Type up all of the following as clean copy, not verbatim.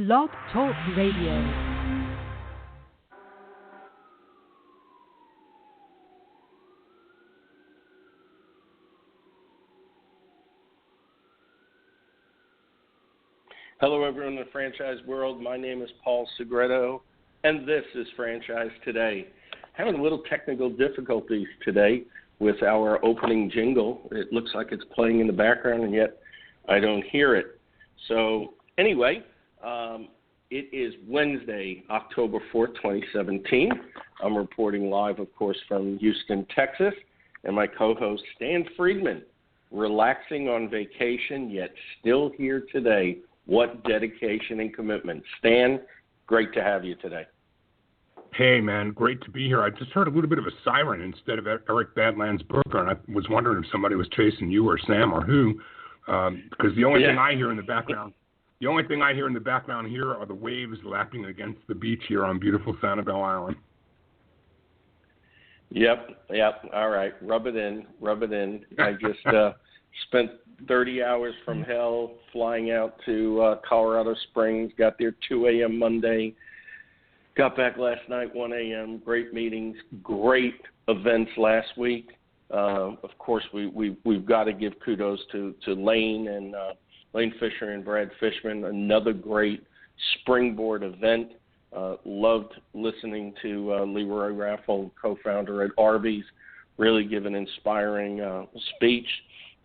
Blog Talk Radio. Hello, everyone in the franchise world. My name is Paul Segreto, and this is Franchise Today. Having a little technical difficulties today with our opening jingle. It looks like it's playing in the background, and yet I don't hear it. So anyway, it is Wednesday, October 4th, 2017. I'm reporting live, of course, from Houston, Texas, and my co-host, Stan Friedman, relaxing on vacation, yet still here today. What dedication and commitment. Stan, great to have you today. Hey, man, great to be here. I just heard a little bit of a siren instead of Eric Badland's Booker, and I was wondering if somebody was chasing you or Sam or who, because the only thing I hear in the background, here are the waves lapping against the beach here on beautiful Sanibel Island. Yep. All right, rub it in. I just spent 30 hours from hell flying out to Colorado Springs, got there 2 a.m. Monday, got back last night 1 a.m., great meetings, great events last week. Of course, we've got to give kudos to Lane and Lane Fisher and Brad Fishman, another great springboard event. Loved listening to Leroy Raffle, co-founder at Arby's, really give an inspiring speech.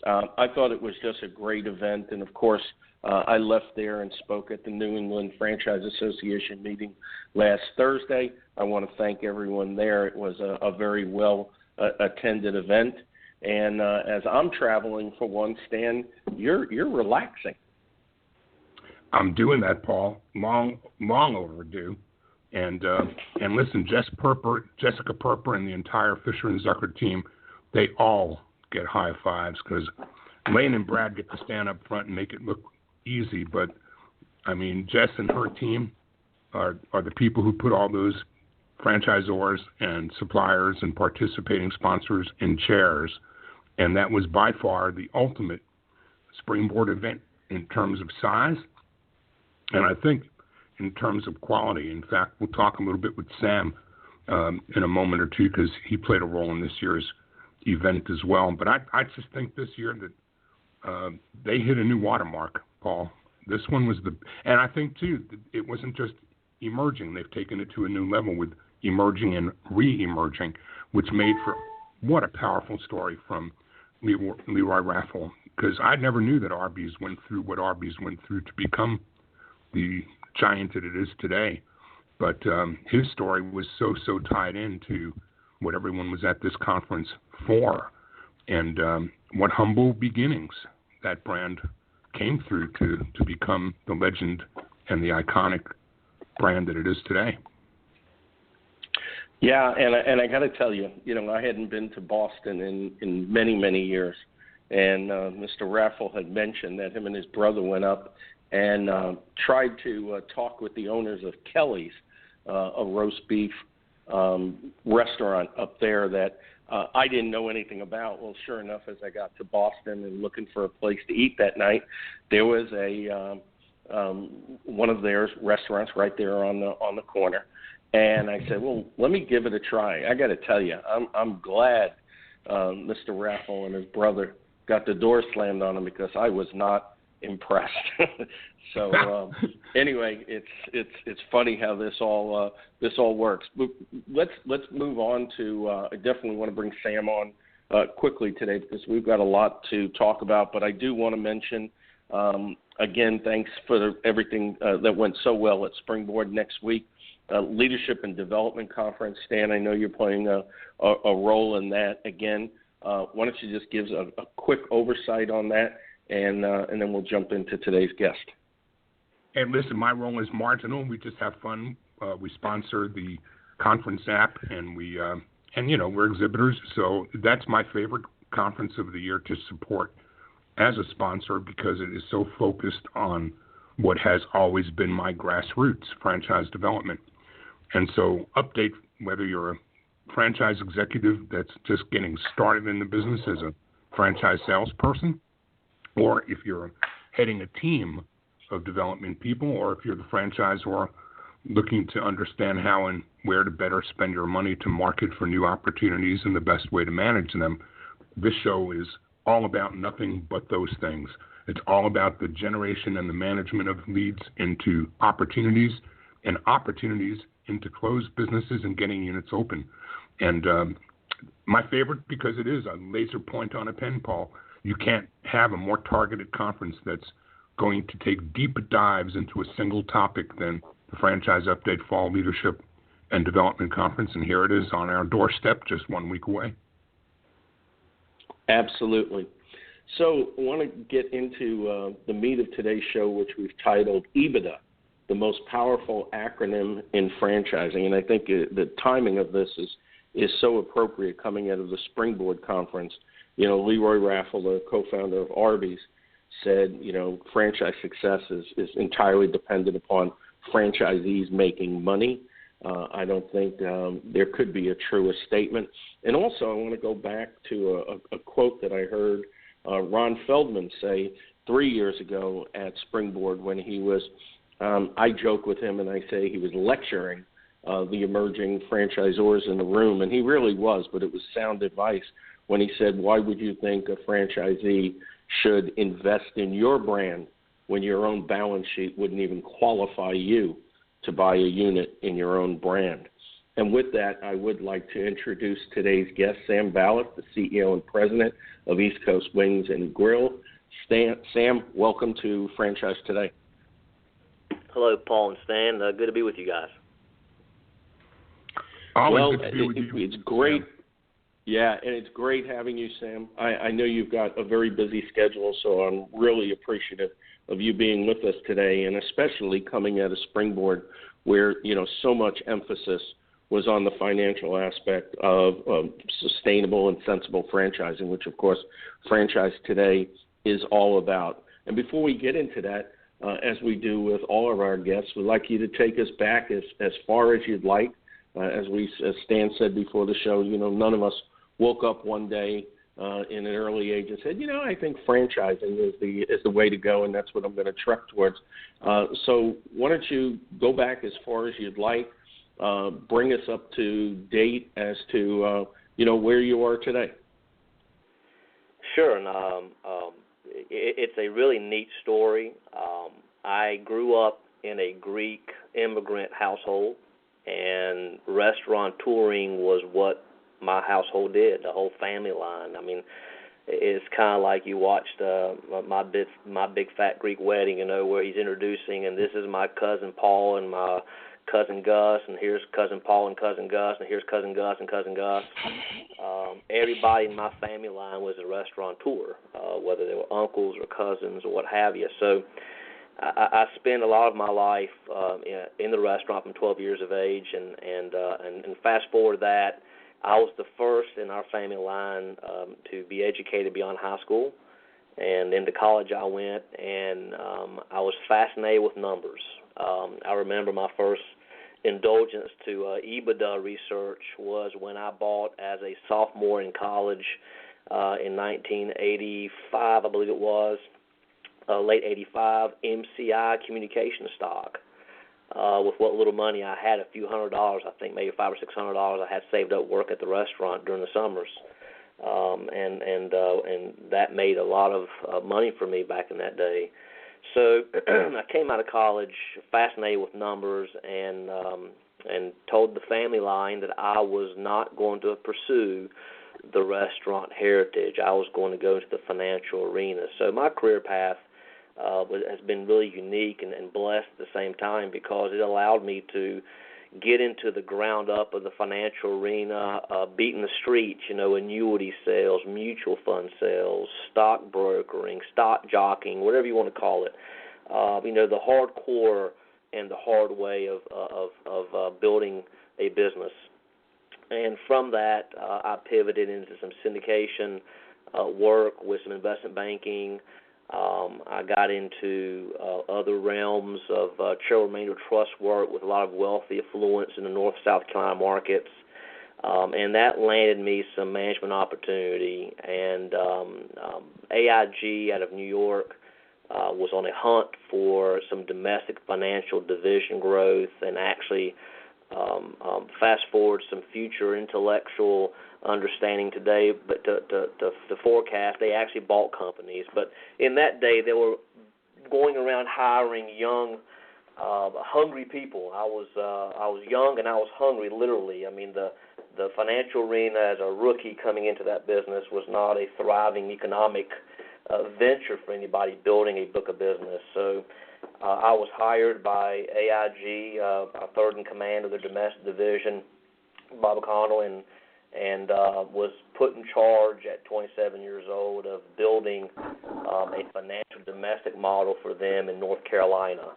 I thought it was just a great event, and of course, I left there and spoke at the New England Franchise Association meeting last Thursday. I want to thank everyone there. It was a very well-attended event, and as I'm traveling for one, Stan, you're relaxing. I'm doing that, Paul. Long overdue. And listen, Jessica Perper, and the entire Fisher and Zucker team, they all get high fives because Lane and Brad get to stand up front and make it look easy. But, I mean, Jess and her team are the people who put all those franchisors and suppliers and participating sponsors in chairs. And that was by far the ultimate springboard event in terms of size. And I think in terms of quality. In fact, we'll talk a little bit with Sam in a moment or two because he played a role in this year's event as well. But I just think this year that they hit a new watermark, Paul. This one was and I think, too, it wasn't just emerging. They've taken it to a new level with emerging and re-emerging, which made for what a powerful story from Leroy Raffle, because I never knew that Arby's went through what Arby's went through to become the giant that it is today. But his story was so tied into what everyone was at this conference for, and what humble beginnings that brand came through to become the legend and the iconic brand that it is today. Yeah, and I got to tell you, I hadn't been to Boston in many years, and Mr. Raffle had mentioned that him and his brother went up and tried to talk with the owners of Kelly's, a roast beef restaurant up there that I didn't know anything about. Well, sure enough, as I got to Boston and looking for a place to eat that night, there was one of their restaurants right there on the corner. And I said, well, let me give it a try. I got to tell you, I'm glad Mr. Raffle and his brother got the door slammed on him because I was not impressed. So anyway, it's funny how this all works. But let's move on to. I definitely want to bring Sam on quickly today because we've got a lot to talk about. But I do want to mention again, thanks for everything that went so well at Springboard next week. Leadership and Development Conference. Stan, I know you're playing a role in that. Again, why don't you just give us a quick oversight on that, and then we'll jump into today's guest. And listen, my role is marginal. We just have fun. We sponsor the conference app, and we're exhibitors. So that's my favorite conference of the year to support as a sponsor because it is so focused on what has always been my grassroots, franchise development. And so update whether you're a franchise executive that's just getting started in the business as a franchise salesperson, or if you're heading a team of development people, or if you're the franchisor looking to understand how and where to better spend your money to market for new opportunities and the best way to manage them, this show is all about nothing but those things. It's all about the generation and the management of leads into opportunities and opportunities into closed businesses and getting units open. And my favorite, because it is a laser point on a pen, Paul, you can't have a more targeted conference that's going to take deep dives into a single topic than the Franchise Update Fall Leadership and Development Conference. And here it is on our doorstep, just 1 week away. Absolutely. So I want to get into the meat of today's show, which we've titled EBITDA, the most powerful acronym in franchising. And I think the timing of this is so appropriate coming out of the Springboard Conference. You know, Leroy Raffle, the co-founder of Arby's, said, you know, franchise success is entirely dependent upon franchisees making money. I don't think there could be a truer statement. And also I want to go back to a quote that I heard Ron Feldman say 3 years ago at Springboard when he was, I joke with him and I say he was lecturing the emerging franchisors in the room, and he really was, but it was sound advice when he said, why would you think a franchisee should invest in your brand when your own balance sheet wouldn't even qualify you to buy a unit in your own brand? And with that, I would like to introduce today's guest, Sam Ballas, the CEO and President of East Coast Wings and Grill. Sam, welcome to Franchise Today. Hello, Paul and Stan. Good to be with you guys. Always good to be with you. It's great. Sam. Yeah, and it's great having you, Sam. I know you've got a very busy schedule, so I'm really appreciative of you being with us today, and especially coming at a Springboard where, you know, so much emphasis was on the financial aspect of sustainable and sensible franchising, which, of course, Franchise Today is all about. And before we get into that, as we do with all of our guests, we'd like you to take us back as far as you'd like. As Stan said before the show, you know, none of us woke up one day in an early age and said, you know, I think franchising is the way to go, and that's what I'm going to trek towards. So why don't you go back as far as you'd like, bring us up to date as to, you know, where you are today. Sure, and it's a really neat story. I grew up in a Greek immigrant household, and restaurant touring was what my household did, the whole family line. I mean, it's kind of like you watched my big fat Greek wedding, you know, where he's introducing, and this is my cousin Paul and my cousin Gus, and here's cousin Paul and cousin Gus, and here's cousin Gus and cousin Gus. Everybody in my family line was a restaurateur, whether they were uncles or cousins or what have you. So I spent a lot of my life in the restaurant from 12 years of age, and fast forward that, I was the first in our family line to be educated beyond high school, and into college I went, and I was fascinated with numbers. I remember my first indulgence to EBITDA research was when I bought, as a sophomore in college in 1985, I believe it was, late 85, MCI communication stock. With what little money I had, a few $100, I think maybe $500 or $600 I had saved up work at the restaurant during the summers, and that made a lot of money for me back in that day. So I came out of college fascinated with numbers, and told the family line that I was not going to pursue the restaurant heritage. I was going to go into the financial arena. So my career path has been really unique and blessed at the same time, because it allowed me to get into the ground up of the financial arena, beating the streets, you know, annuity sales, mutual fund sales, stock brokering, stock jockeying, whatever you want to call it. You know, the hardcore and the hard way of building a business. And from that, I pivoted into some syndication work with some investment banking. I got into other realms of charitable remainder trust work with a lot of wealthy affluence in the North South Carolina markets, and that landed me some management opportunity. And AIG out of New York was on a hunt for some domestic financial division growth, and actually fast forward some future intellectual understanding today, but to forecast, they actually bought companies. But in that day, they were going around hiring young, hungry people. I was young and I was hungry, literally. I mean, the financial arena as a rookie coming into that business was not a thriving economic venture for anybody building a book of business. So I was hired by AIG, third in command of the domestic division, Bob O'Connell, and was put in charge at 27 years old of building a financial domestic model for them in North Carolina.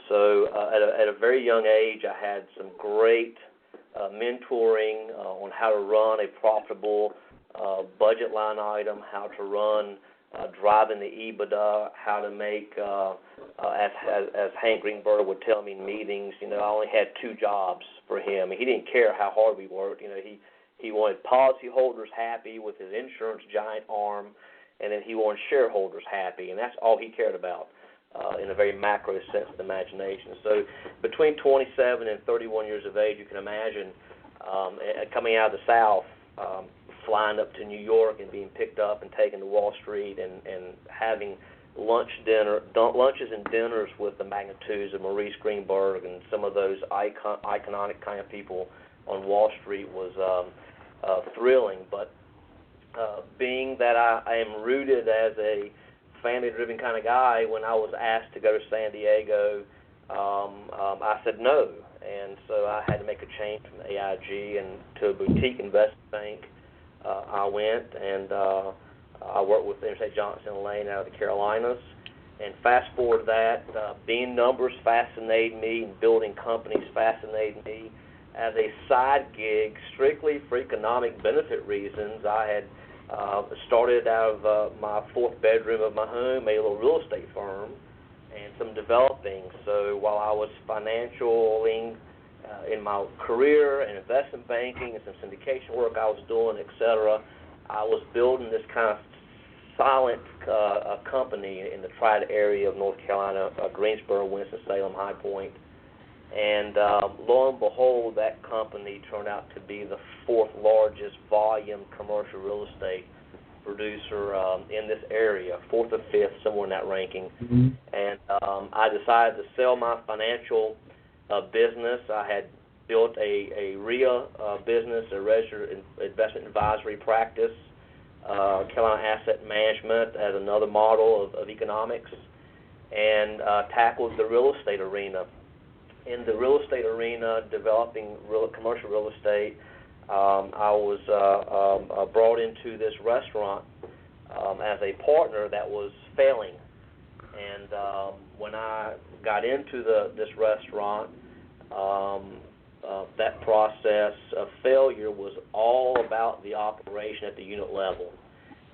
So at a very young age, I had some great mentoring on how to run a profitable budget line item, how to run driving the EBITDA, how to make, as Hank Greenberg would tell me in meetings, I only had 2 jobs for him. He didn't care how hard we worked. He wanted policyholders happy with his insurance giant arm, and then he wanted shareholders happy, and that's all he cared about in a very macro sense of the imagination. So between 27 and 31 years of age, you can imagine coming out of the South, flying up to New York and being picked up and taken to Wall Street and having lunches and dinners with the magnitudes of Maurice Greenberg and some of those iconic kind of people on Wall Street was thrilling. But being that I am rooted as a family-driven kind of guy, when I was asked to go to San Diego, I said no. And so I had to make a change from AIG and to a boutique investment bank. I went and I worked with Interstate Johnson & Lane out of the Carolinas. And fast forward that, being numbers fascinated me and building companies fascinated me. As a side gig, strictly for economic benefit reasons, I had started out of my 4th bedroom of my home a little real estate firm and some developing. So while I was financialing in my career and investment banking and some syndication work I was doing, et cetera, I was building this kind of silent company in the Triad area of North Carolina, Greensboro, Winston-Salem, High Point. And lo and behold, that company turned out to be the 4th largest volume commercial real estate producer in this area, 4th or 5th, somewhere in that ranking. Mm-hmm. And I decided to sell my financial business. I had built a RIA business, a registered investment advisory practice, Carolina Asset Management as another model of economics, and tackled the real estate arena. In the real estate arena, developing commercial real estate, I was brought into this restaurant as a partner that was failing. And when I got into this restaurant, that process of failure was all about the operation at the unit level.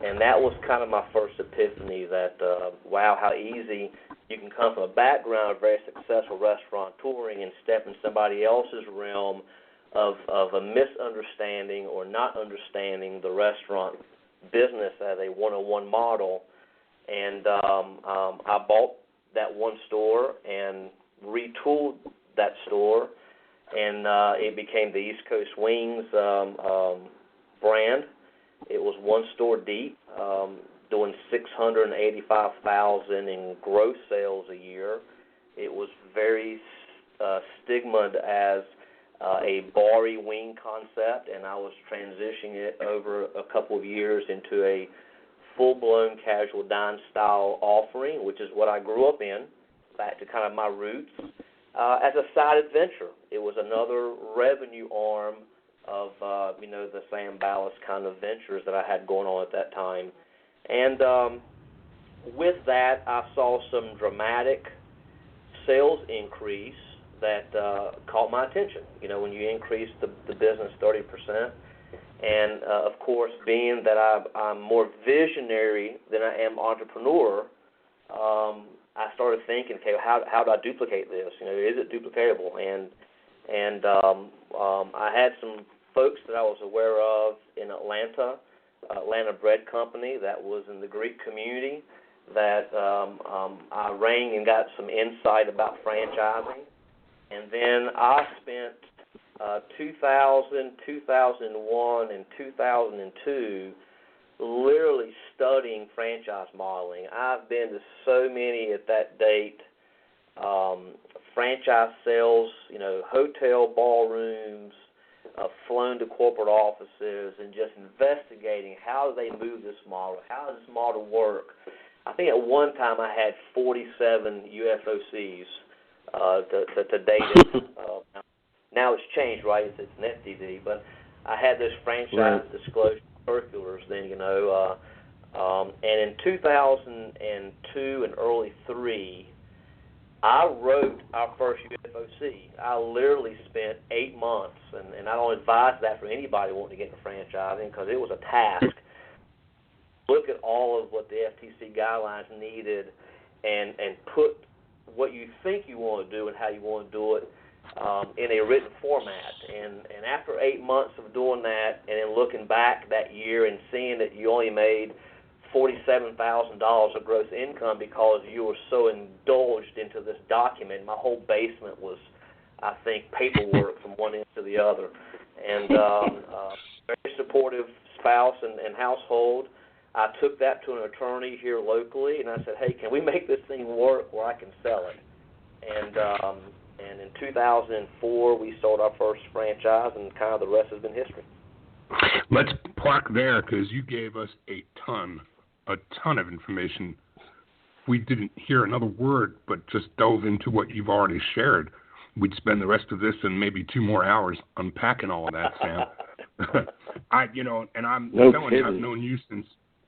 And that was kind of my first epiphany that, wow, how easy you can come from a background of very successful restaurateuring and step in somebody else's realm of a misunderstanding or not understanding the restaurant business as a one-on-one model. And I bought that one store and retooled that store, and it became the East Coast Wings brand. It was one store deep, doing $685,000 in gross sales a year. It was very stigmaed as a bar-y wing concept, and I was transitioning it over a couple of years into a full-blown casual dine style offering, which is what I grew up in, back to kind of my roots, as a side adventure. It was another revenue arm of, the Sam Ballas kind of ventures that I had going on at that time. And with that, I saw some dramatic sales increase that caught my attention. When you increase the business 30%. And, of course, being that I'm more visionary than I am entrepreneur, I started thinking, okay, how do I duplicate this? Is it duplicatable? And I had some folks that I was aware of in Atlanta Bread Company that was in the Greek community that I rang and got some insight about franchising. And then I spent 2000, 2001, and 2002 literally studying franchise modeling. I've been to so many at that date franchise sales, hotel ballrooms, flown to corporate offices, and just investigating how do they move this model, how does this model work. I think at one time I had 47 UFOCs to date it. Now it's changed, right? It's an FTD, but I had those franchise disclosure circulars then, and in 2002 and early 3, I wrote our first UFOC. I literally spent 8 months, and I don't advise that for anybody wanting to get into franchising because it was a task. Look at all of what the FTC guidelines needed and put what you think you want to do and how you want to do it in a written format. And after 8 months of doing that and then looking back that year and seeing that you only made $47,000 of gross income because you were so indulged into this document, my whole basement was, I think, paperwork from one end to the other. And very supportive spouse and household. I took that to an attorney here locally, and I said, hey, can we make this thing work where I can sell it? And in 2004, we sold our first franchise, and kind of the rest has been history. Let's park there because you gave us a ton of information. We didn't hear another word, but just dove into what you've already shared. We'd spend the rest of this and maybe 2 more hours unpacking all of that, Sam. And I'm telling you,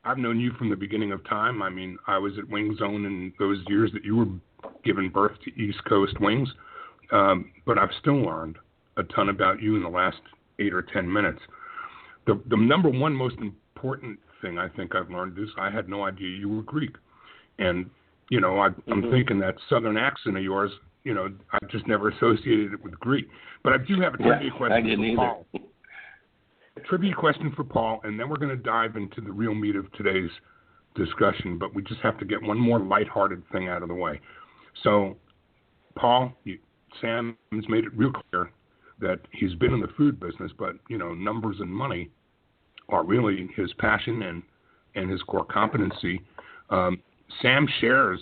I've known you from the beginning of time. I mean, I was at Wing Zone in those years that you were giving birth to East Coast Wings, but I've still learned a ton about you in the last 8 or 10 minutes. The number one most important thing I think I've learned is I had no idea you were Greek. And, I'm thinking that southern accent of yours, I just never associated it with Greek. But I do have a trivia question for Paul. A trivia question for Paul, and then we're going to dive into the real meat of today's discussion, but we just have to get one more lighthearted thing out of the way. So, Paul, Sam has made it real clear that he's been in the food business, but, numbers and money are really his passion and his core competency. Sam shares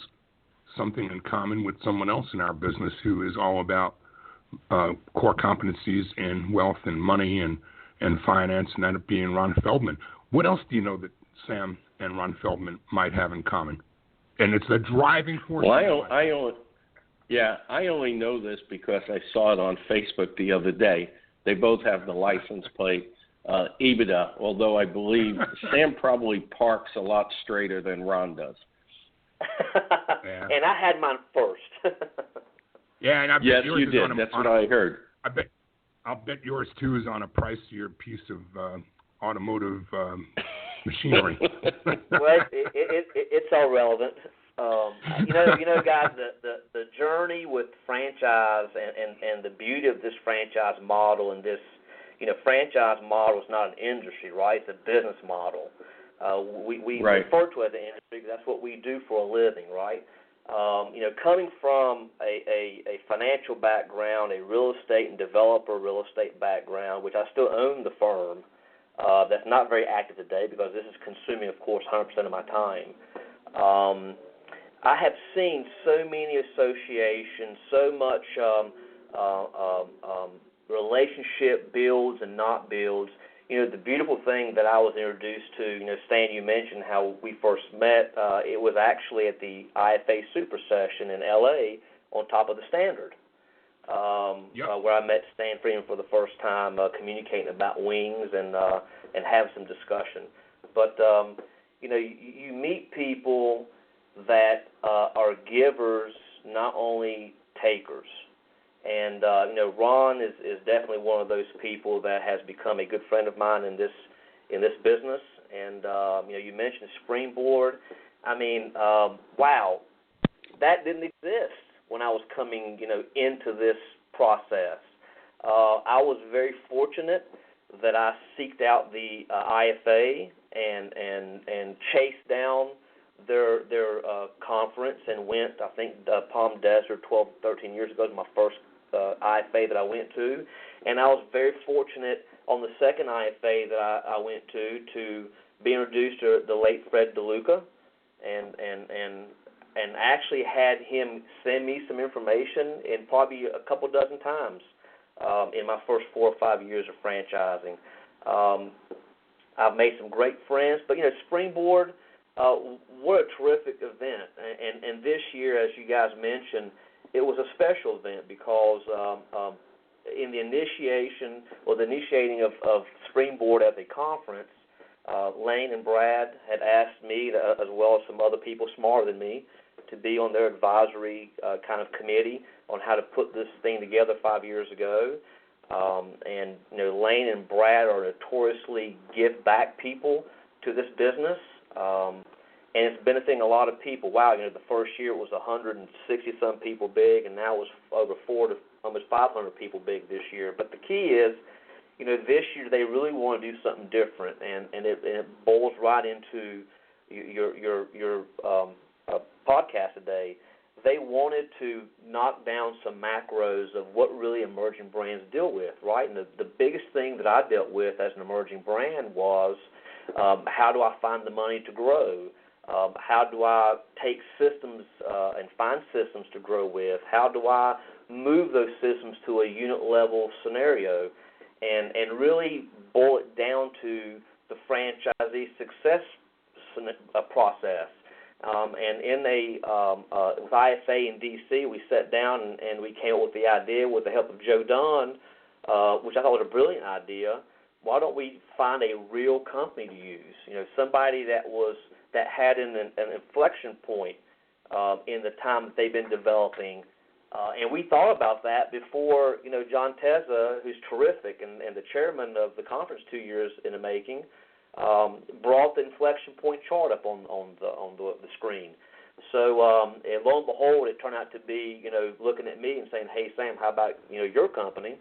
something in common with someone else in our business who is all about core competencies in wealth and money and finance, and that being Ron Feldman. What else do you know that Sam and Ron Feldman might have in common? And it's the driving force. Well, I only know this because I saw it on Facebook the other day. They both have the license plate EBITDA, although I believe Sam probably parks a lot straighter than Ron does. Yeah. And I had mine first. Yeah, and I bet yes, yours you is did. That's what I heard. I'll bet yours too is on a pricier piece of automotive machinery. Well, it's all relevant. Guys, the journey with franchise and the beauty of this franchise model and this, franchise model is not an industry, right? It's a business model. We refer to it as an industry because that's what we do for a living, right? Coming from a financial background, a real estate and developer real estate background, which I still own the firm, that's not very active today because this is consuming, of course, 100% of my time. I have seen so many associations, so much relationship builds and not builds. The beautiful thing that I was introduced to, Stan, you mentioned how we first met. It was actually at the IFA Super Session in L.A. on top of the Standard, where I met Stan Friedman for the first time, communicating about wings and having some discussion. But, you meet people that are givers, not only takers. And, Ron is definitely one of those people that has become a good friend of mine in this business. And, you mentioned Springboard. I mean, wow, that didn't exist when I was coming, into this process. I was very fortunate that I seeked out the IFA and chased down their conference and went, I think, Palm Desert 12, 13 years ago. It was my first IFA that I went to. And I was very fortunate on the second IFA that I went to be introduced to the late Fred DeLuca and actually had him send me some information in probably a couple dozen times in my first 4 or 5 years of franchising. I've made some great friends, but, Springboard, what a terrific event. And this year, as you guys mentioned, it was a special event because in the initiating of Springboard as a conference, Lane and Brad had asked me, as well as some other people smarter than me, to be on their advisory kind of committee on how to put this thing together 5 years ago. And Lane and Brad are notoriously give-back people to this business, and it's benefiting a lot of people. Wow, the first year it was 160-some people big, and now it's over 400 to almost 500 people big this year. But the key is, this year they really want to do something different, and it boils right into your podcast today. They wanted to knock down some macros of what really emerging brands deal with, right? And the biggest thing that I dealt with as an emerging brand was how do I find the money to grow? How do I take systems and find systems to grow with? How do I move those systems to a unit-level scenario? And really boil it down to the franchisee success process. And in with IFA in D.C., we sat down and we came up with the idea with the help of Joe Dunn, which I thought was a brilliant idea. Why don't we find a real company to use? Somebody that had an inflection point in the time that they've been developing. And we thought about that before, John Tezza, who's terrific and the chairman of the conference 2 years in the making, brought the inflection point chart up on the screen. So, and lo and behold, it turned out to be, looking at me and saying, "Hey, Sam, how about, your company?"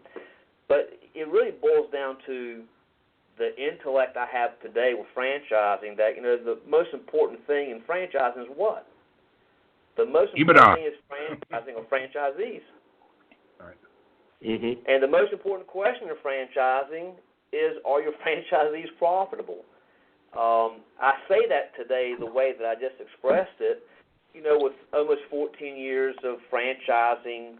But it really boils down to the intellect I have today with franchising that, the most important thing in franchising is what? The most important thing is franchising or franchisees. All right. Mm-hmm. And the most important question in franchising is, are your franchisees profitable? I say that today the way that I just expressed it, with almost 14 years of franchising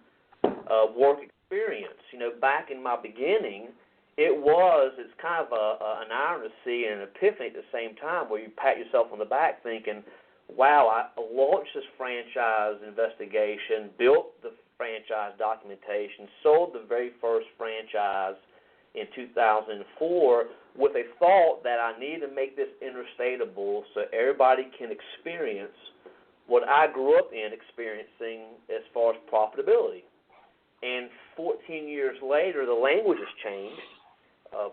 work experience. Back in my beginning, it's kind of an irony to see and an epiphany at the same time where you pat yourself on the back thinking, wow, I launched this franchise investigation, built the franchise documentation, sold the very first franchise in 2004 with a thought that I need to make this interstatable so everybody can experience what I grew up in experiencing as far as profitability. And 14 years later, the language has changed,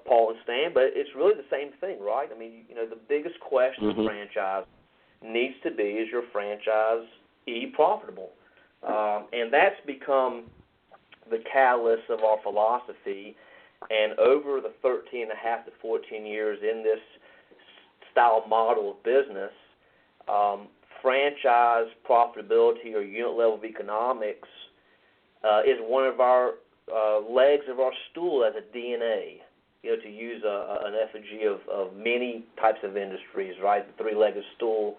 Paul and Stan, but it's really the same thing, right? I mean, the biggest question in franchise needs to be, is your franchisee profitable? And that's become the catalyst of our philosophy. And over the 13 and a half to 14 years in this style model of business, franchise profitability or unit level of economics is one of our legs of our stool as a DNA, to use an effigy of many types of industries, right, the three-legged stool.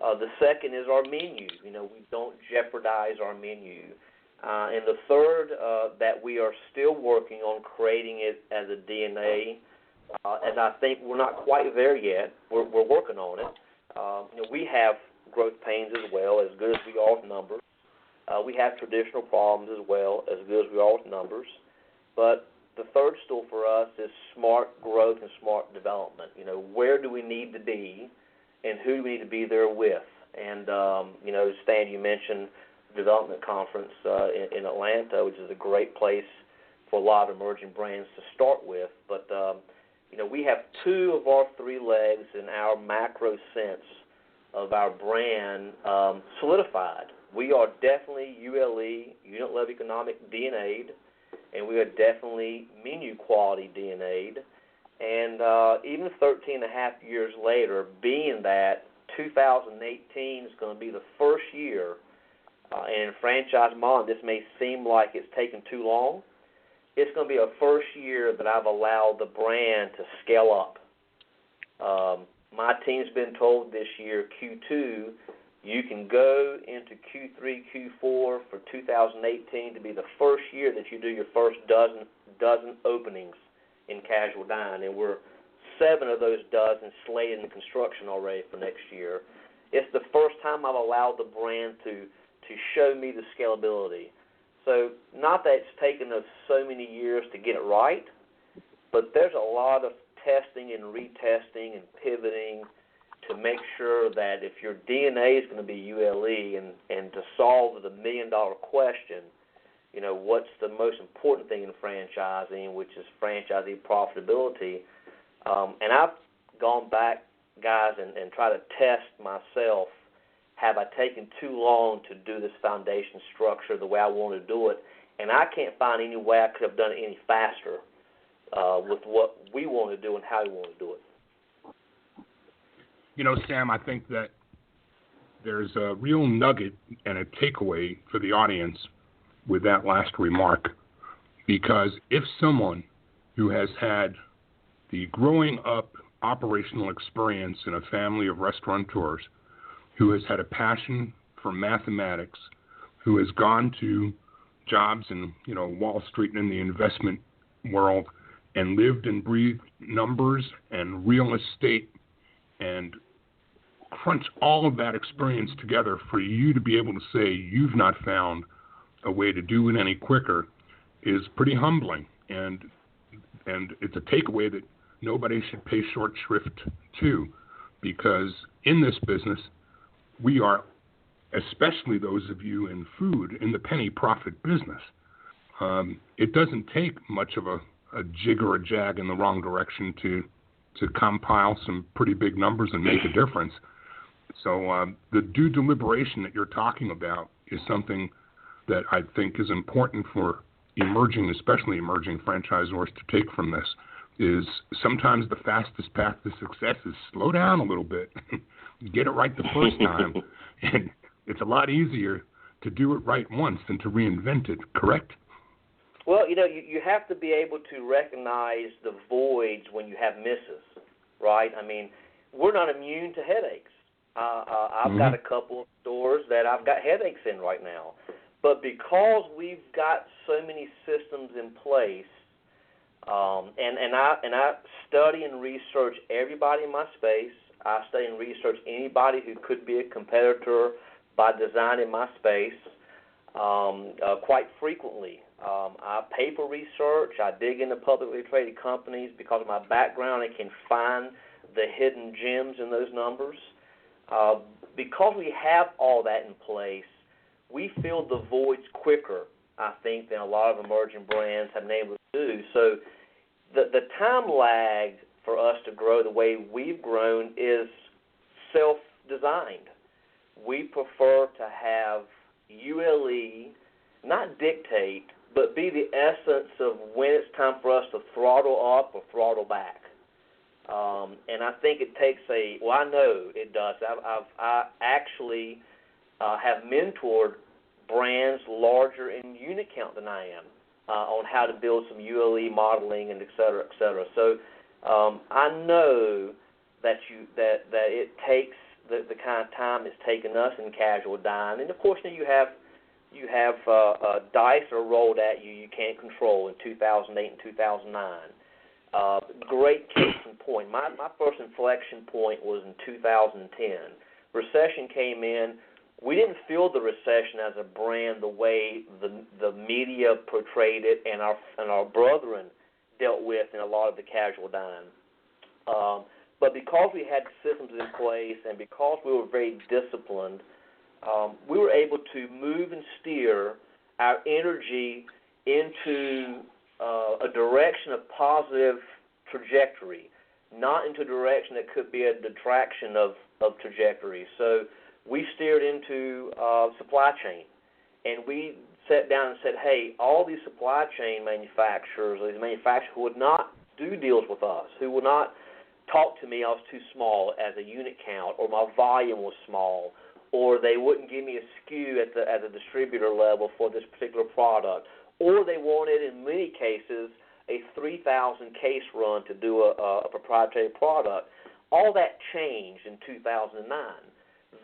The second is our menu. We don't jeopardize our menu. And the third, that we are still working on creating it as a DNA, as I think we're not quite there yet. We're working on it. We have growth pains as well, as good as we are with numbers. We have traditional problems as well, as good as we are with numbers. But the third stool for us is smart growth and smart development. Where do we need to be, and who do we need to be there with? And, Stan, you mentioned development conference in Atlanta, which is a great place for a lot of emerging brands to start with. But, we have two of our three legs in our macro sense of our brand solidified. We are definitely ULE, unit level economic DNA'd, and we are definitely menu quality DNA'd. And even 13 and a half years later, being that 2018 is going to be the first year, and in franchise modeling, this may seem like it's taken too long. It's going to be a first year that I've allowed the brand to scale up. My team's been told this year, Q2, you can go into Q3, Q4 for 2018 to be the first year that you do your first dozen openings in casual dining, and we're 7 of those dozen slated in construction already for next year. It's the first time I've allowed the brand to show me the scalability. So not that it's taken us so many years to get it right, but there's a lot of testing and retesting and pivoting to make sure that if your DNA is going to be ULE and to solve the $1 million question, you know, what's the most important thing in franchising, which is franchisee profitability. And I've gone back, guys, and tried to test myself. Have I taken too long to do this foundation structure the way I want to do it? And I can't find any way I could have done it any faster with what we want to do and how we want to do it. You know, Sam, I think that there's a real nugget and a takeaway for the audience with that last remark, because if someone who has had the growing up operational experience in a family of restaurateurs, who has had a passion for mathematics, who has gone to jobs in, you know, Wall Street and in the investment world and lived and breathed numbers and real estate and crunch all of that experience together for you to be able to say you've not found a way to do it any quicker is pretty humbling. And it's a takeaway that nobody should pay short shrift to, because in this business, we are, especially those of you in food, in the penny profit business. It doesn't take much of a jig or a jag in the wrong direction to compile some pretty big numbers and make a difference. So the due deliberation that you're talking about is something that I think is important for especially emerging franchisors to take from this. Is sometimes the fastest path to success is slow down a little bit, get it right the first time, and it's a lot easier to do it right once than to reinvent it, correct? Well, you know, you have to be able to recognize the voids when you have misses, right? I mean, we're not immune to headaches. I've got a couple of stores that I've got headaches in right now. But because we've got so many systems in place, and I study and research everybody in my space. I study and research anybody who could be a competitor by design in my space quite frequently. I paper research. I dig into publicly traded companies because of my background. I can find the hidden gems in those numbers. Because we have all that in place, we fill the voids quicker, I think, than a lot of emerging brands have been able to do. So the time lag for us to grow the way we've grown is self-designed. We prefer to have ULE not dictate, but be the essence of when it's time for us to throttle up or throttle back. And I think it takes I know it does. I actually have mentored brands larger in unit count than I am on how to build some ULE modeling and et cetera, et cetera. So I know that it takes the kind of time it's taken us in casual dining. And of course, you have dice are rolled at you can't control in 2008 and 2009. Great case in point. My first inflection point was in 2010. Recession came in. We didn't feel the recession as a brand the way the media portrayed it and our brethren dealt with in a lot of the casual dining. But because we had systems in place and because we were very disciplined, we were able to move and steer our energy into a direction of positive trajectory, not into a direction that could be a detraction of trajectory. So we steered into supply chain, and we sat down and said, hey, all these supply chain manufacturers, these manufacturers who would not do deals with us, who would not talk to me, I was too small as a unit count, or my volume was small, or they wouldn't give me a SKU at the distributor level for this particular product, or they wanted, in many cases, a 3,000 case run to do a proprietary product. All that changed in 2009.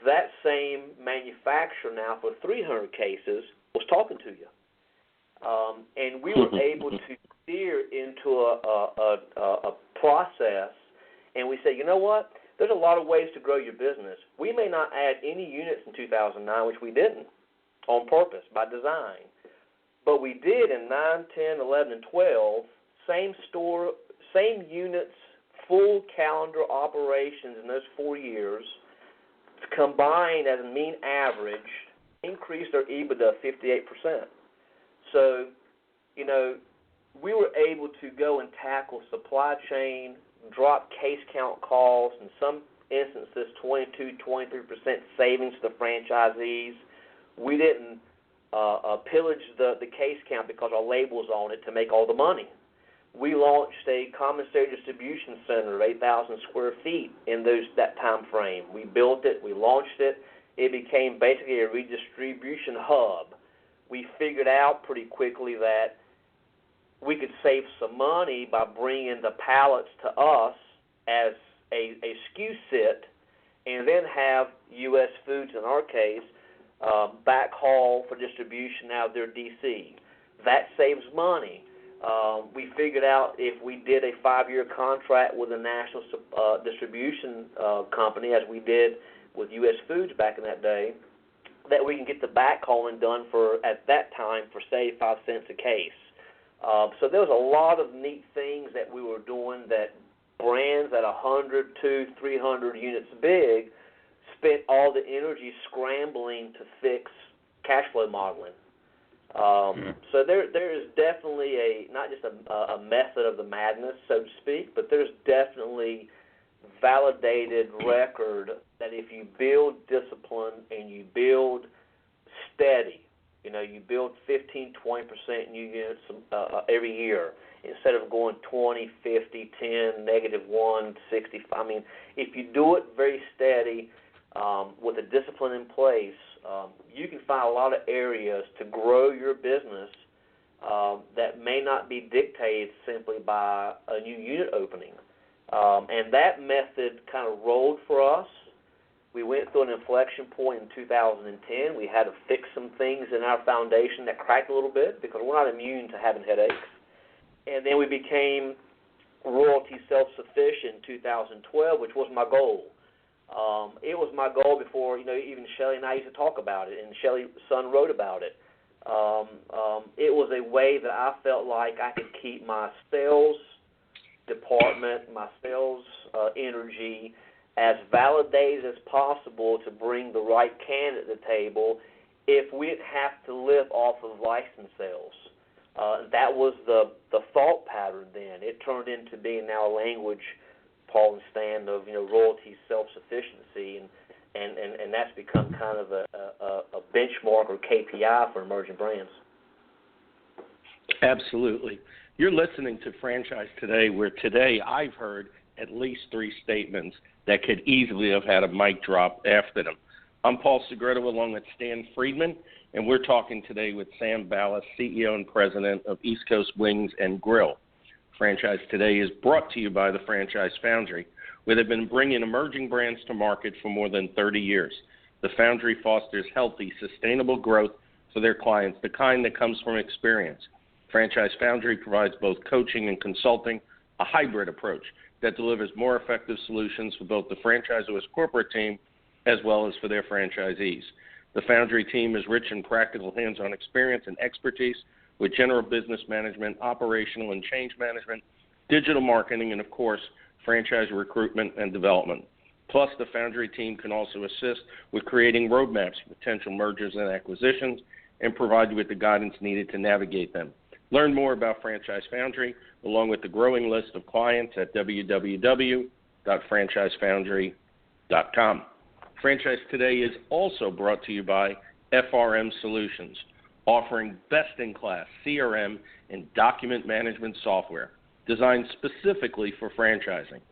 That same manufacturer now for 300 cases was talking to you. And we were able to steer into a process, and we say, you know what? There's a lot of ways to grow your business. We may not add any units in 2009, which we didn't, on purpose, by design. But we did in 9, 10, 11, and 12, same store, same units, full calendar operations in those 4 years, combined as a mean average, increased our EBITDA 58%. So, you know, we were able to go and tackle supply chain, drop case count costs, in some instances 22, 23% savings to the franchisees. We didn't pillage the case count because our label's on it to make all the money. We launched a commissary distribution center of 8,000 square feet in that time frame. We built it. We launched it. It became basically a redistribution hub. We figured out pretty quickly that we could save some money by bringing the pallets to us as a SKU sit, and then have U.S. Foods, in our case, backhaul for distribution out of their DC. That saves money. We figured out if we did a 5-year contract with a national distribution company, as we did with U.S. Foods back in that day, that we can get the backhauling done for, at that time, for, say, 5 cents a case. So there was a lot of neat things that we were doing that brands at 100, 200, 300 units big spent all the energy scrambling to fix cash flow modeling. So there is definitely not just a method of the madness, so to speak, but there's definitely validated record that if you build discipline and you build steady, you know, you build 15, 20% new units every year instead of going 20, 50, 10, -1, 65. I mean, if you do it very steady with a discipline in place, you can find a lot of areas to grow your business that may not be dictated simply by a new unit opening. And that method kind of rolled for us. We went through an inflection point in 2010. We had to fix some things in our foundation that cracked a little bit because we're not immune to having headaches. And then we became royalty self-sufficient in 2012, which was my goal. It was my goal before, you know, even Shelley and I used to talk about it, and Shelley's son wrote about it. It was a way that I felt like I could keep my sales department, my sales energy as validated as possible to bring the right candidate to the table if we didn't have to live off of license sales. That was the thought pattern then. It turned into being now a language, Paul and Stan, of, you know, royalty self-sufficiency, and that's become kind of a benchmark or KPI for emerging brands. Absolutely. You're listening to Franchise Today, where today I've heard at least 3 statements that could easily have had a mic drop after them. I'm Paul Segreto along with Stan Friedman, and we're talking today with Sam Ballas, CEO and President of East Coast Wings and Grill. Franchise Today is brought to you by the Franchise Foundry, where they've been bringing emerging brands to market for more than 30 years. The Foundry fosters healthy, sustainable growth for their clients, the kind that comes from experience. Franchise Foundry provides both coaching and consulting, a hybrid approach that delivers more effective solutions for both the franchisor's corporate team as well as for their franchisees. The Foundry team is rich in practical hands-on experience and expertise with general business management, operational and change management, digital marketing, and, of course, franchise recruitment and development. Plus, the Foundry team can also assist with creating roadmaps for potential mergers and acquisitions and provide you with the guidance needed to navigate them. Learn more about Franchise Foundry, along with the growing list of clients at www.franchisefoundry.com. Franchise Today is also brought to you by FRM Solutions, offering best-in-class CRM and document management software designed specifically for franchising.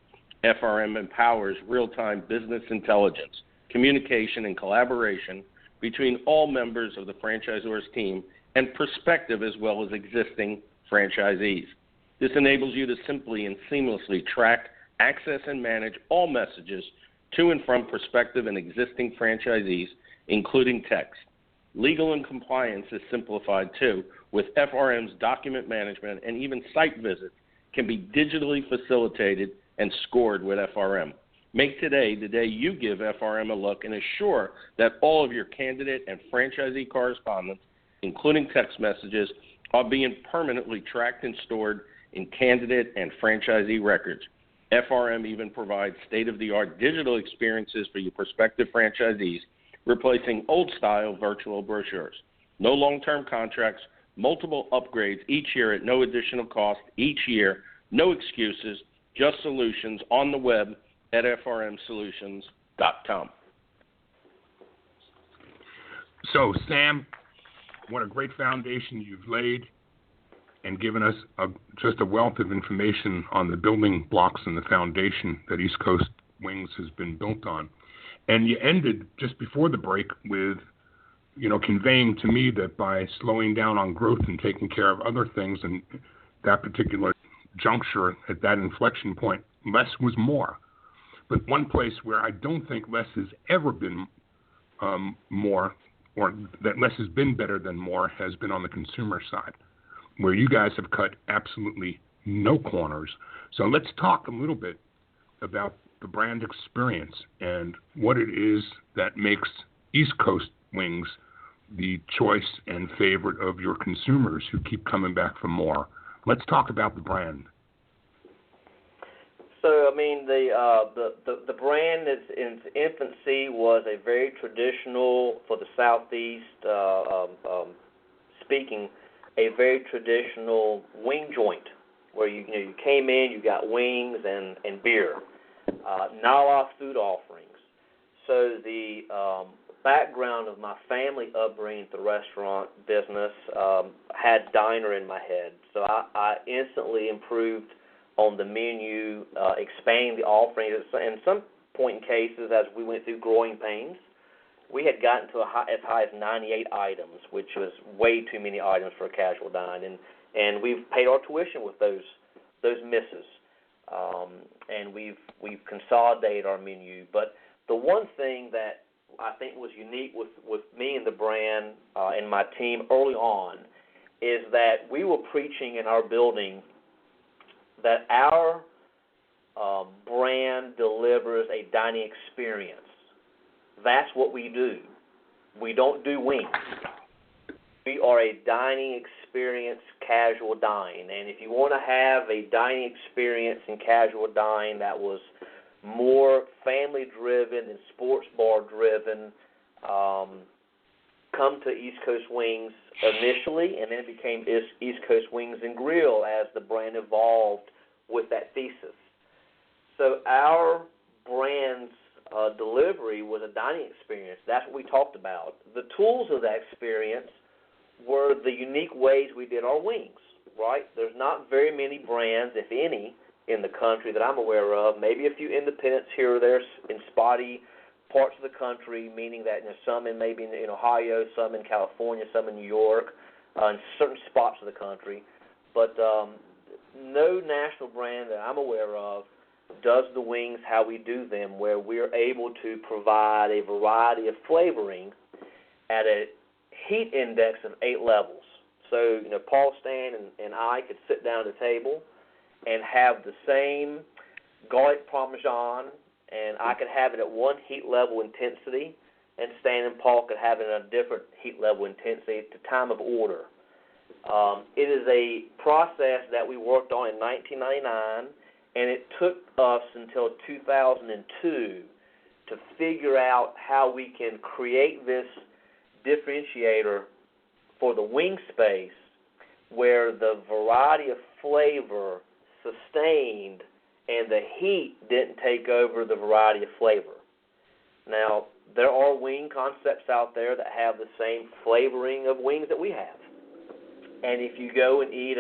FRM empowers real-time business intelligence, communication, and collaboration between all members of the franchisor's team and prospective as well as existing franchisees. This enables you to simply and seamlessly track, access, and manage all messages to and from prospective and existing franchisees, including text. Legal and compliance is simplified too, with FRM's document management, and even site visits can be digitally facilitated and scored with FRM. Make today the day you give FRM a look and assure that all of your candidate and franchisee correspondence, including text messages, are being permanently tracked and stored in candidate and franchisee records. FRM even provides state-of-the-art digital experiences for your prospective franchisees, replacing old-style virtual brochures. No long-term contracts, multiple upgrades each year at no additional cost each year, no excuses, just solutions on the web at frmsolutions.com. So, Sam, what a great foundation you've laid and given us just a wealth of information on the building blocks and the foundation that East Coast Wings has been built on. And you ended just before the break with, conveying to me that by slowing down on growth and taking care of other things, and that particular juncture at that inflection point, less was more. But one place where I don't think less has ever been more, or that less has been better than more, has been on the consumer side, where you guys have cut absolutely no corners. So let's talk a little bit about the brand experience and what it is that makes East Coast Wings the choice and favorite of your consumers who keep coming back for more. Let's talk about the brand. So, the brand in its infancy was a very traditional, for the Southeast speaking, a very traditional wing joint where you came in, you got wings and beer. Not a lot of food offerings. So the background of my family upbringing at the restaurant business had diner in my head. So I instantly improved on the menu, expanding the offerings. And some point in cases, as we went through growing pains, we had gotten to as high as 98 items, which was way too many items for a casual dine. And we've paid our tuition with those misses. And we've consolidated our menu. But the one thing that I think was unique with me and the brand and my team early on is that we were preaching in our building that our brand delivers a dining experience. That's what we do. We don't do wings. We are a dining experience, casual dine. And if you want to have a dining experience and casual dine that was more family-driven and sports bar-driven, come to East Coast Wings initially, and then it became East Coast Wings and Grill as the brand evolved with that thesis. So our brand's delivery was a dining experience. That's what we talked about. The tools of that experience were the unique ways we did our wings, right? There's not very many brands, if any, in the country that I'm aware of, maybe a few independents here or there in spotty parts of the country, meaning that some maybe in Ohio, some in California, some in New York, in certain spots of the country. But no national brand that I'm aware of does the wings how we do them, where we're able to provide a variety of flavoring at a heat index of 8 levels. So, Paul, Stan, and I could sit down at the table and have the same garlic parmesan, and I could have it at one heat level intensity, and Stan and Paul could have it at a different heat level intensity at the time of order. It is a process that we worked on in 1999, and it took us until 2002 to figure out how we can create this differentiator for the wing space where the variety of flavor sustained and the heat didn't take over the variety of flavor. Now, there are wing concepts out there that have the same flavoring of wings that we have. And if you go and eat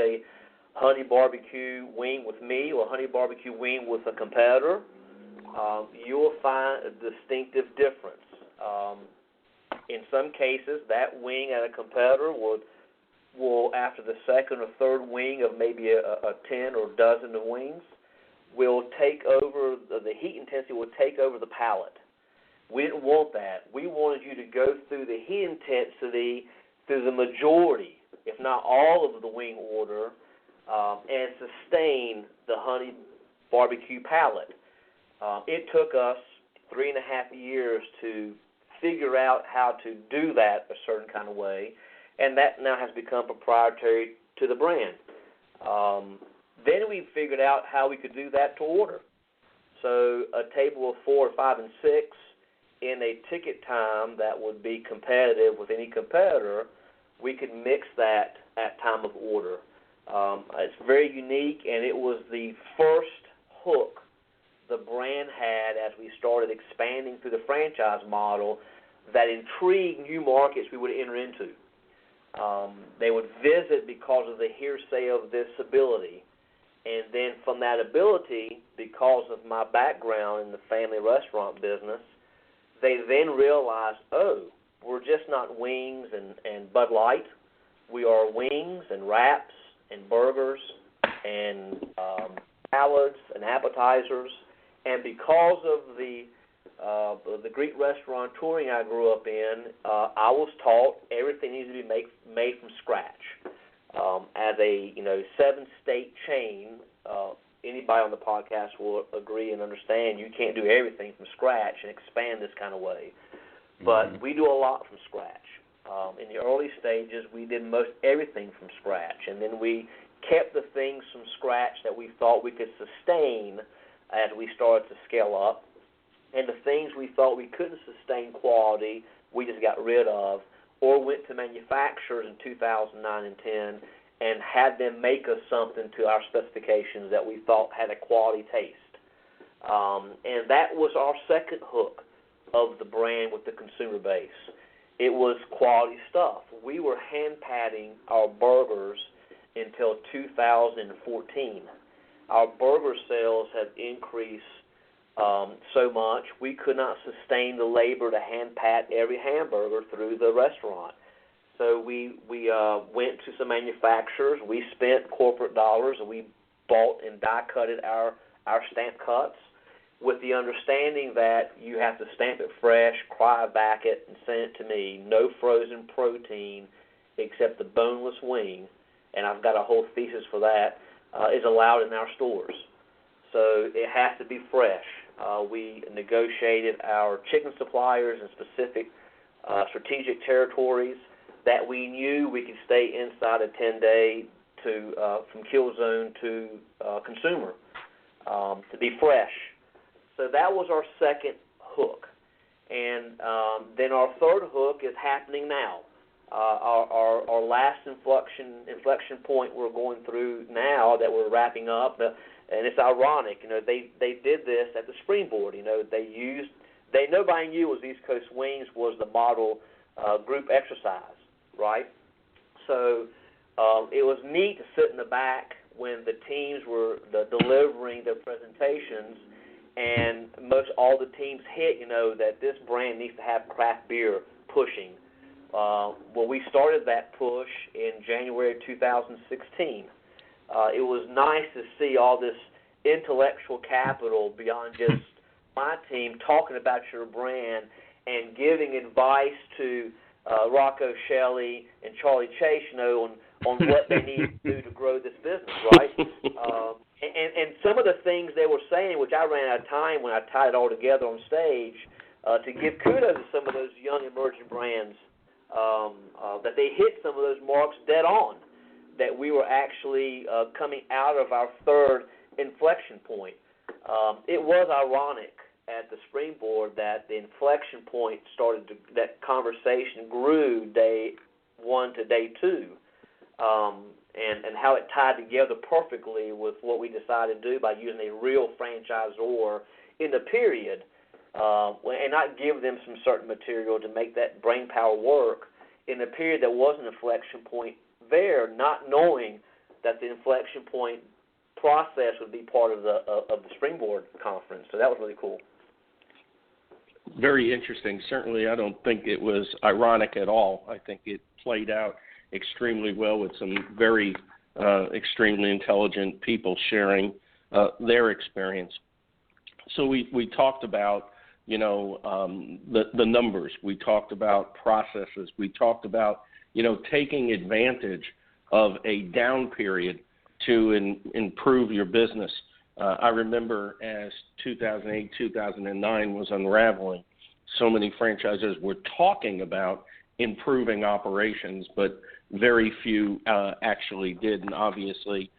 honey barbecue wing with me or honey barbecue wing with a competitor, you will find a distinctive difference. In some cases, that wing at a competitor will after the second or third wing of maybe a 10 or dozen of wings, will take over, the heat intensity will take over the palate. We didn't want that. We wanted you to go through the heat intensity through the majority, if not all of the wing order, and sustain the honey barbecue palate. It took us 3.5 years to figure out how to do that a certain kind of way, and that now has become proprietary to the brand. Then we figured out how we could do that to order. So a table of 4, 5, and 6 in a ticket time that would be competitive with any competitor, we could mix that at time of order. It's very unique, and it was the first hook the brand had as we started expanding through the franchise model that intrigued new markets we would enter into. They would visit because of the hearsay of this ability. And then from that ability, because of my background in the family restaurant business, they then realized, oh, we're just not wings and Bud Light. We are wings and wraps and burgers and salads and appetizers. And because of the Greek restaurant touring I grew up in, I was taught everything needs to be made from scratch. As a 7-state chain, anybody on the podcast will agree and understand you can't do everything from scratch and expand this kind of way. But we do a lot from scratch. In the early stages, we did most everything from scratch, and then we kept the things from scratch that we thought we could sustain as we started to scale up. And the things we thought we couldn't sustain quality, we just got rid of, or went to manufacturers in 2009 and 10 and had them make us something to our specifications that we thought had a quality taste. And that was our second hook of the brand with the consumer base. It was quality stuff. We were hand-patting our burgers until 2014. Our burger sales have increased so much, we could not sustain the labor to hand-pat every hamburger through the restaurant. So we went to some manufacturers. We spent corporate dollars, and we bought and die-cutted our stamp cuts with the understanding that you have to stamp it fresh, cryovac it, and send it to me. No frozen protein except the boneless wing, and I've got a whole thesis for that, is allowed in our stores. So it has to be fresh. We negotiated our chicken suppliers in specific strategic territories that we knew we could stay inside a 10-day from kill zone to consumer to be fresh. So that was our second hook. And then our third hook is happening now. Our last inflection point we're going through now that we're wrapping up, and it's ironic, they did this at the Springboard. Nobody knew it was East Coast Wings was the model group exercise, right? So it was neat to sit in the back when the teams were delivering their presentations, and most all the teams hit, that this brand needs to have craft beer pushing. Well, we started that push in January of 2016. It was nice to see all this intellectual capital beyond just my team talking about your brand and giving advice to Rocco Shelley and Charlie Chase, on what they need to do to grow this business, right? And some of the things they were saying, which I ran out of time when I tied it all together on stage, to give kudos to some of those young emerging brands, that they hit some of those marks dead on, that we were actually coming out of our third inflection point. It was ironic at the Springboard that the inflection point that conversation grew day 1 to day 2, and how it tied together perfectly with what we decided to do by using a real franchisor in the period, and not give them some certain material to make that brain power work in a period that was an inflection point there, not knowing that the inflection point process would be part of the Springboard conference. So that was really cool. Very interesting. Certainly, I don't think it was ironic at all. I think it played out extremely well with some very extremely intelligent people sharing their experience. So we talked about, the numbers. We talked about processes. We talked about, taking advantage of a down period to improve your business. I remember as 2008, 2009 was unraveling, so many franchisors were talking about improving operations, but very few actually did. And obviously,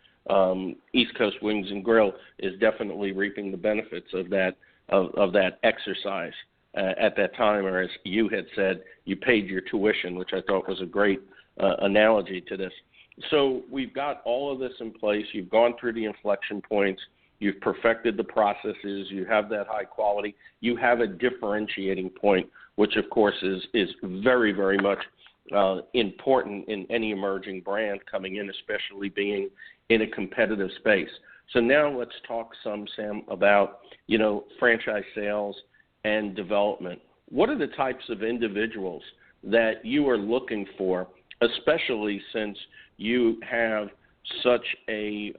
East Coast Wings and Grill is definitely reaping the benefits of that exercise at that time, or as you had said, you paid your tuition, which I thought was a great analogy to this. So we've got all of this in place. You've gone through the inflection points. You've perfected the processes. You have that high quality. You have a differentiating point, which, of course, is very, very much important in any emerging brand coming in, especially being in a competitive space. So now let's talk some, Sam, about, franchise sales and development. What are the types of individuals that you are looking for, especially since you have such a,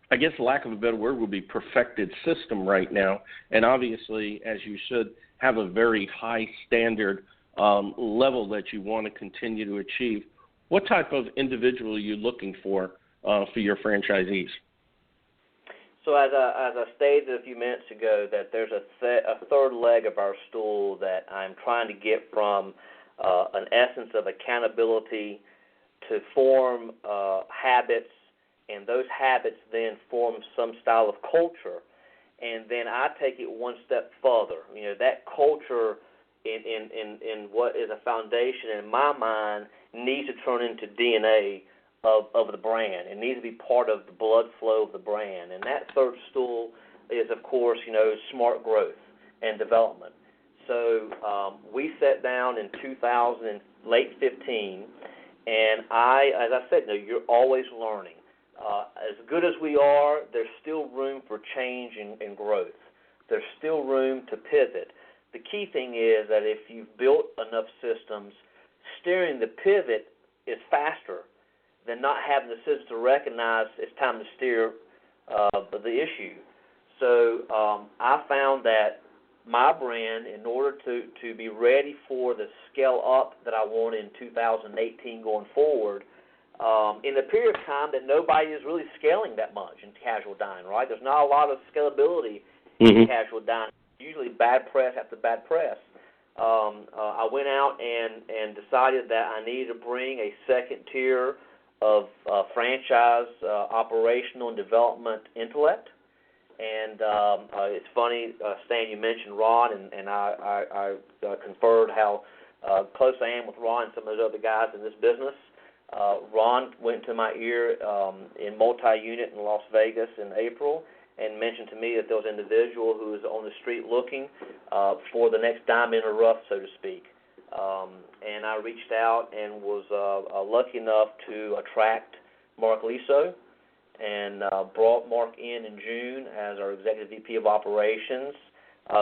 I guess lack of a better word would be perfected system right now, and obviously, as you should, have a very high standard level that you want to continue to achieve. What type of individual are you looking for your franchisees? So as I stated a few minutes ago, that there's a third leg of our stool that I'm trying to get from an essence of accountability to form habits, and those habits then form some style of culture. And then I take it one step further. That culture in what is a foundation in my mind needs to turn into DNA of the brand. It needs to be part of the blood flow of the brand. And that third stool is, of course, smart growth and development. So we sat down in late 15, and as I said, you're always learning. As good as we are, there's still room for change and growth. There's still room to pivot. The key thing is that if you've built enough systems, steering the pivot is faster than not having the system to recognize it's time to steer the issue. So I found that my brand, in order to be ready for the scale up that I want in 2018 going forward, in a period of time that nobody is really scaling that much in casual dining, right? There's not a lot of scalability in casual dining. Usually bad press after bad press. I went out and decided that I needed to bring a second tier of franchise operational and development intellect. And it's funny, Stan, you mentioned Ron, and I conferred how close I am with Ron and some of those other guys in this business. Ron went to my ear in multi-unit in Las Vegas in April and mentioned to me that there was an individual who was on the street looking for the next diamond in the rough, so to speak. And I reached out and was lucky enough to attract Mark Liso and brought Mark in June as our Executive VP of Operations,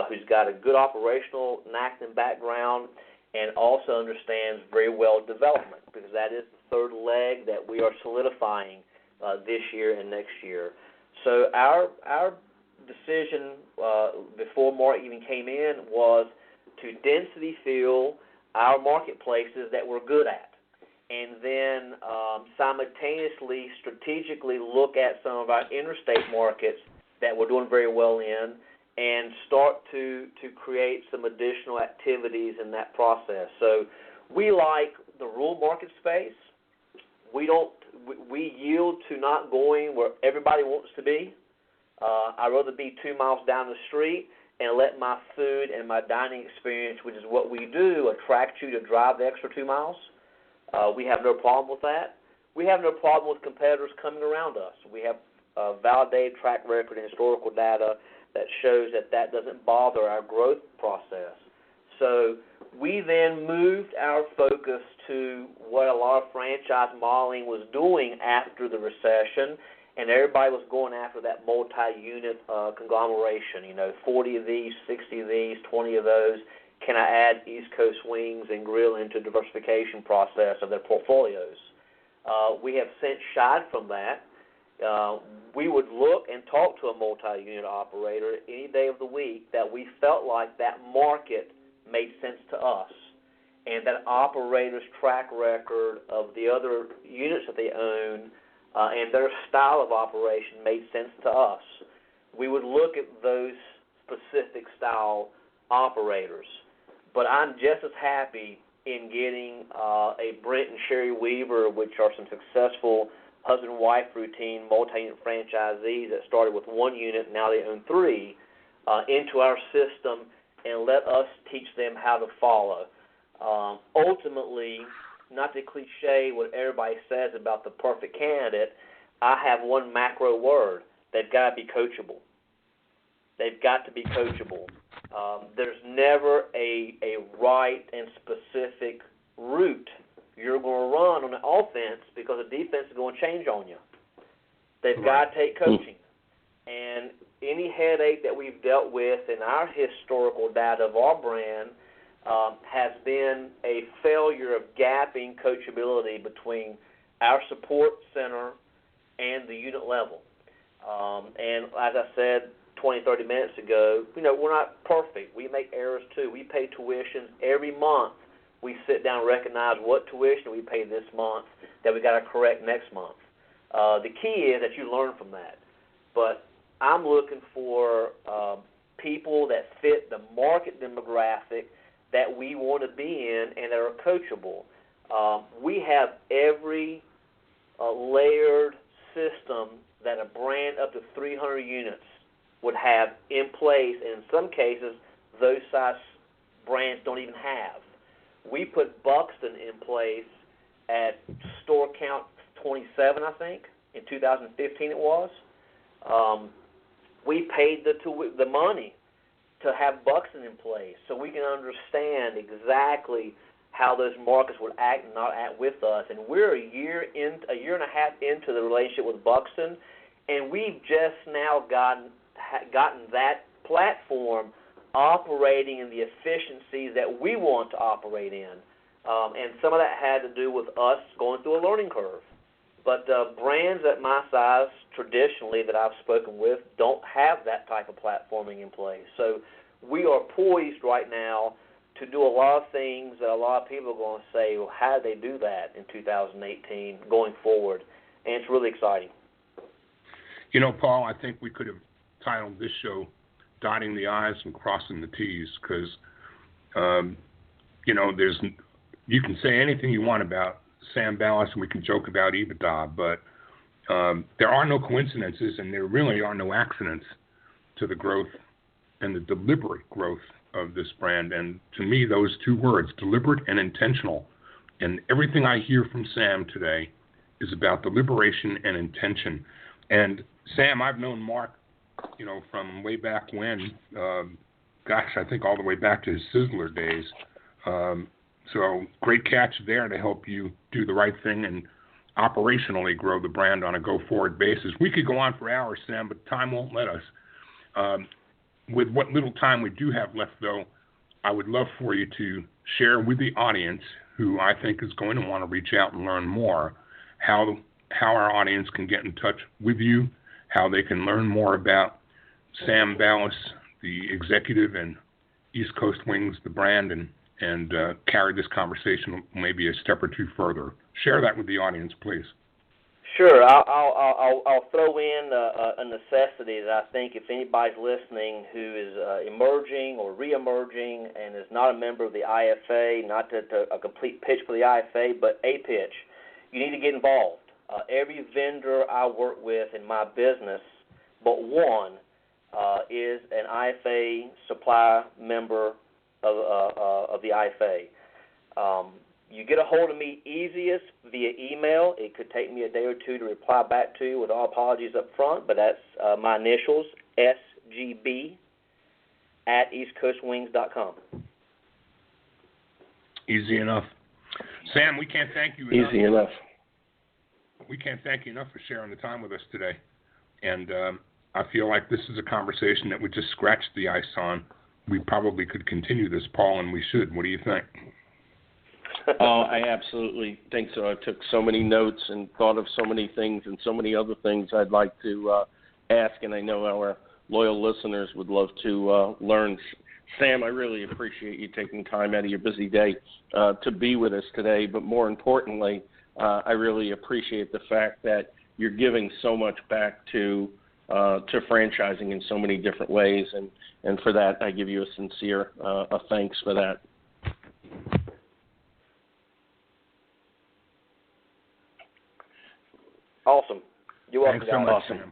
who's got a good operational knack and background and also understands very well development, because that is the third leg that we are solidifying this year and next year. So our decision before Mark even came in was to density fill our marketplaces that we're good at, and then simultaneously strategically look at some of our interstate markets that we're doing very well in and start to create some additional activities in that process. So we like the rural market space. We yield to not going where everybody wants to be. I'd rather be 2 miles down the street and let my food and my dining experience, which is what we do, attract you to drive the extra 2 miles. We have no problem with that. We have no problem with competitors coming around us. We have validated track record and historical data that shows that doesn't bother our growth process. So we then moved our focus to what a lot of franchise modeling was doing after the recession, and everybody was going after that multi-unit conglomeration, 40 of these, 60 of these, 20 of those. Can I add East Coast Wings and Grill into the diversification process of their portfolios? We have since shied from that. We would look and talk to a multi-unit operator any day of the week that we felt like that market made sense to us, and that operator's track record of the other units that they own and their style of operation made sense to us. We would look at those specific style operators. But I'm just as happy in getting a Brent and Sherry Weaver, which are some successful husband and wife routine multi-unit franchisees that started with one unit, now they own three, into our system and let us teach them how to follow. Ultimately, not to cliche what everybody says about the perfect candidate, I have one macro word: they've got to be coachable. They've got to be coachable. There's never a right and specific route you're going to run on the offense because the defense is going to change on you. They've got to take coaching. And any headache that we've dealt with in our historical data of our brand has been a failure of gapping coachability between our support center and the unit level. And as I said 20, 30 minutes ago, we're not perfect. We make errors too. We pay tuitions every month. We sit down and recognize what tuition we pay this month that we got to correct next month. The key is that you learn from that. But I'm looking for people that fit the market demographic that we want to be in and that are coachable. We have every layered system that a brand up to 300 units would have in place. And in some cases, those size brands don't even have. We put Buxton in place at store count 27, I think, in 2015 it was. We paid the money to have Buxton in place so we can understand exactly how those markets would act and not act with us. And we're a year and a half into the relationship with Buxton, and we've just now gotten that platform operating in the efficiencies that we want to operate in. And some of that had to do with us going through a learning curve. But brands at my size, traditionally, that I've spoken with, don't have that type of platforming in place. So we are poised right now to do a lot of things that a lot of people are going to say, well, how did they do that in 2018 going forward? And it's really exciting. Paul, I think we could have titled this show Dotting the I's and Crossing the T's because, you can say anything you want about Sam Ballas, and we can joke about EBITDA, but there are no coincidences and there really are no accidents to the growth and the deliberate growth of this brand. And to me, those two words, deliberate and intentional, and everything I hear from Sam today is about deliberation and intention. And Sam, I've known Mark, from way back when, I think all the way back to his Sizzler days. So great catch there to help you do the right thing and operationally grow the brand on a go-forward basis. We could go on for hours, Sam, but time won't let us. With what little time we do have left, though, I would love for you to share with the audience, who I think is going to want to reach out and learn more, how our audience can get in touch with you, how they can learn more about Sam Ballas, the executive, and East Coast Wings, the brand, and carry this conversation maybe a step or two further. Share that with the audience, please. Sure. I'll throw in a necessity that I think if anybody's listening who is emerging or re-emerging and is not a member of the IFA, not a complete pitch for the IFA, but a pitch, you need to get involved. Every vendor I work with in my business, but one, is an IFA supply member of the IFA. You get a hold of me easiest via email. It could take me a day or two to reply back to you with all apologies up front, but that's my initials, SGB, @eastcoastwings.com. Easy enough. Sam, we can't thank you enough. Easy enough. We can't thank you enough for sharing the time with us today. And I feel like this is a conversation that we just scratched the ice on. We probably could continue this, Paul, and we should. What do you think? Oh, I absolutely think so. I took so many notes and thought of so many things and so many other things I'd like to ask, and I know our loyal listeners would love to learn. Sam, I really appreciate you taking time out of your busy day to be with us today, but more importantly, I really appreciate the fact that you're giving so much back to franchising in so many different ways, and for that, I give you a sincere thanks for that. Awesome. You're welcome. Thanks so much, Awesome. Sam.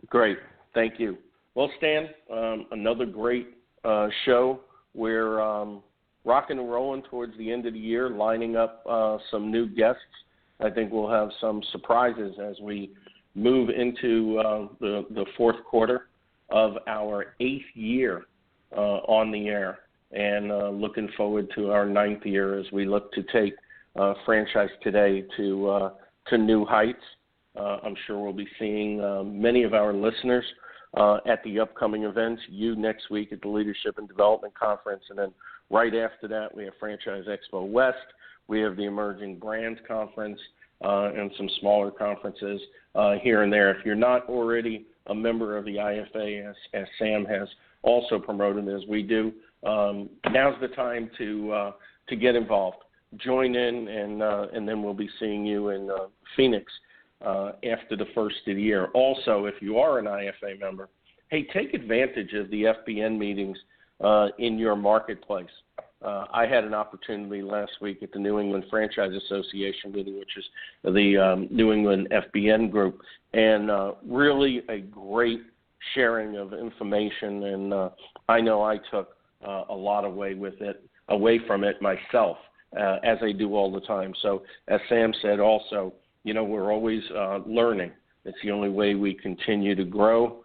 Great. Thank you. Well, Stan, another great show. We're rocking and rolling towards the end of the year, lining up some new guests. I think we'll have some surprises as we move into the fourth quarter of our 8th year on the air, and looking forward to our 9th year as we look to take Franchise Today to new heights. I'm sure we'll be seeing many of our listeners at the upcoming events, you next week at the Leadership and Development Conference, and then right after that we have Franchise Expo West, we have the Emerging Brands Conference, and some smaller conferences here and there. If you're not already a member of the IFA, as Sam has also promoted as we do, now's the time to get involved. Join in, and then we'll be seeing you in Phoenix after the first of the year. Also, if you are an IFA member, hey, take advantage of the FBN meetings in your marketplace. I had an opportunity last week at the New England Franchise Association meeting, which is the New England FBN group, and really a great sharing of information, and I know I took a lot away from it myself, as I do all the time. So as Sam said also, we're always learning. It's the only way we continue to grow.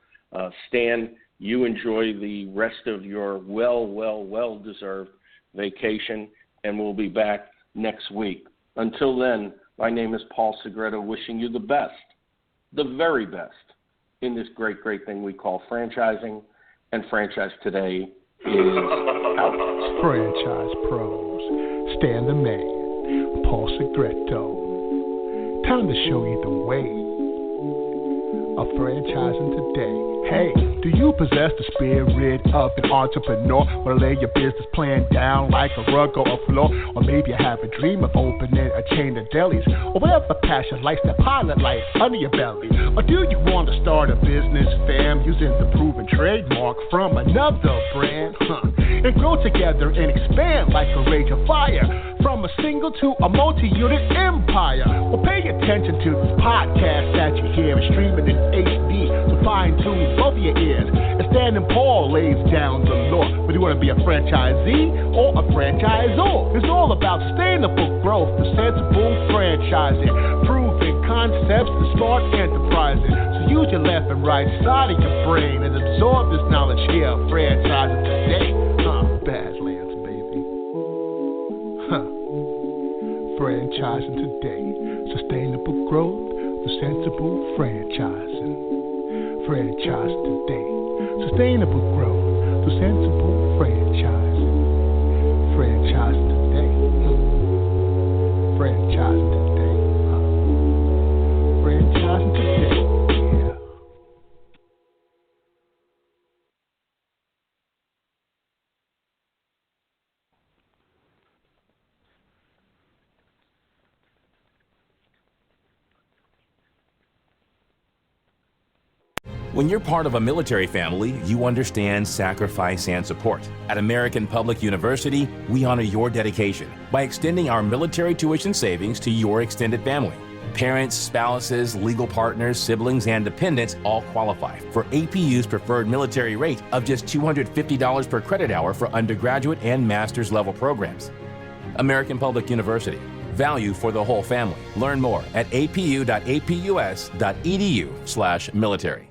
Stan, you enjoy the rest of your well-deserved vacation, and we'll be back next week. Until then, my name is Paul Segreto, wishing you the best, the very best, in this great thing we call franchising, and Franchise Today is out. Franchise Pros, Stan the Man, Paul Segreto. Time to show you the way of franchising today. Hey, do you possess the spirit of an entrepreneur? Wanna lay your business plan down like a rug or a floor? Or maybe you have a dream of opening a chain of delis, or whatever passion lights that pilot light under your belly. Or do you want to start a business, fam, using the proven trademark from another brand? And grow together and expand like a rage of fire, from a single to a multi-unit empire. Well, pay attention to this podcast that you hear and streaming in HD to fine-tune both of your ears. And Stan and Paul lays down the law. Whether you want to be a franchisee or a franchisor, it's all about sustainable growth, the sensible franchising, proven concepts, the smart enterprising. So use your left and right side of your brain and absorb this knowledge here, franchising today. Badlands, baby. Franchising today. Sustainable growth, the sensible franchising. Franchise today. Sustainable growth, the sensible franchising. Franchise today. Franchising today. Franchising today. Yeah. When you're part of a military family, you understand sacrifice and support. At American Public University, we honor your dedication by extending our military tuition savings to your extended family. Parents, spouses, legal partners, siblings, and dependents all qualify for APU's preferred military rate of just $250 per credit hour for undergraduate and master's level programs. American Public University. Value for the whole family. Learn more at apu.apus.edu/military.